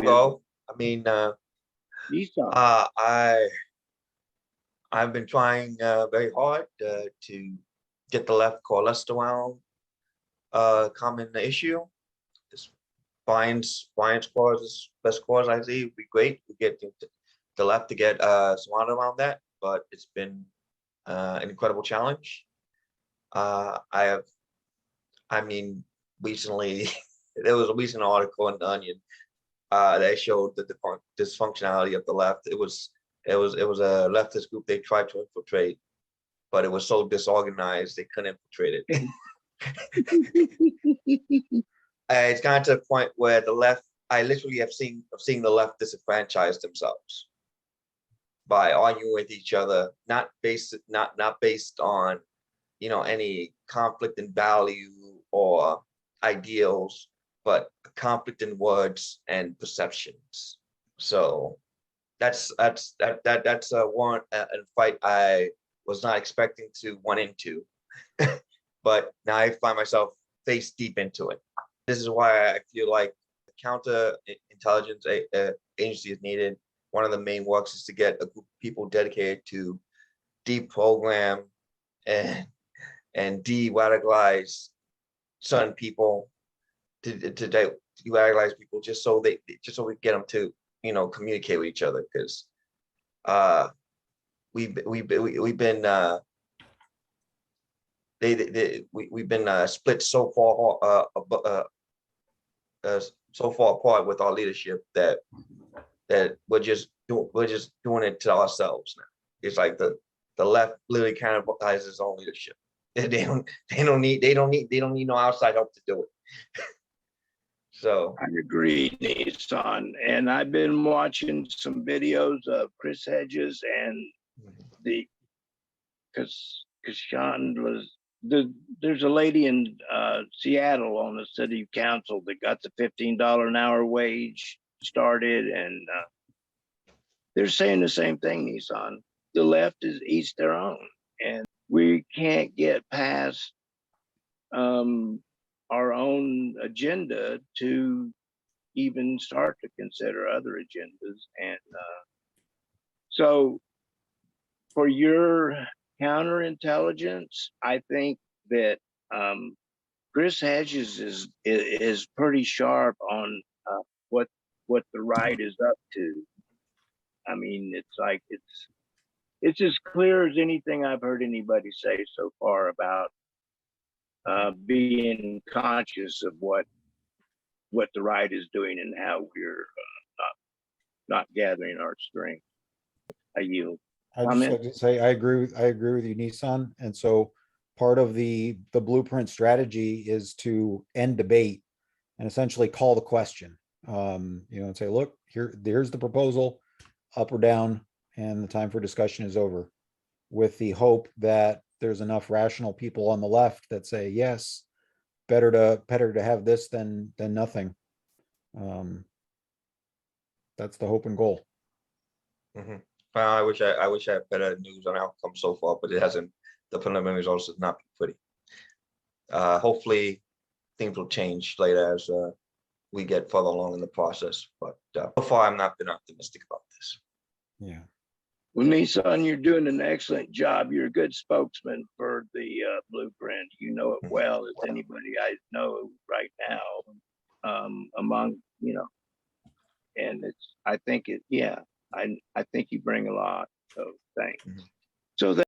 Go. I mean, Nissan. uh, I I've been trying very hard to get the left coalesced around common issue. This Brian's cause is best cause I see would be great. We get the left to get surrounded around that, but it's been an incredible challenge. I have, I mean, recently there was a recent article in the Onion that showed the dysfunctionality of the left. It was a leftist group they tried to infiltrate, but it was so disorganized they couldn't infiltrate it. It's gotten to the point where the left, I literally have seen the left disenfranchise themselves by arguing with each other, not based on any conflict in value or ideals, but conflict in words and perceptions. So that's a one a fight I was not expecting to run into, but now I find myself face deep into it. This is why I feel like counter intelligence agency is needed. One of the main works is to get a group of people dedicated to deprogram and de-radicalize certain people, to de-radicalize people, just so we get them to communicate with each other, because we've been we've been split so far apart with our leadership that we're just doing it to ourselves now. It's like the left literally cannibalizes its own leadership. They don't need no outside help to do it. So I agree, Nissan. And I've been watching some videos of Chris Hedges and because Sean was there's a lady in Seattle on the city council that got the $15 an hour wage started, and they're saying the same thing, Nissan. The left is each their own, and we can't get past our own agenda to even start to consider other agendas. And so for your counterintelligence, I think that Chris Hedges is pretty sharp on what the right is up to. I mean, it's like it's as clear as anything I've heard anybody say so far about being conscious of what the right is doing and how we're not gathering our strength. I yield. I just like to say I agree with you, Nissan. And so part of the blueprint strategy is to end debate and essentially call the question. And say, look, here's the proposal, up or down, and the time for discussion is over, with the hope that there's enough rational people on the left that say, yes, better to have this than nothing. That's the hope and goal. Mm-hmm. I wish I had better news on outcome so far, but it hasn't. The preliminary results has not been pretty. Hopefully things will change later as we get further along in the process. But so far, I've not been optimistic about this. Yeah. Well, Nissan, you're doing an excellent job. You're a good spokesman for the blueprint. You know it well as anybody I know right now, among, and I think you bring a lot. So thanks. So that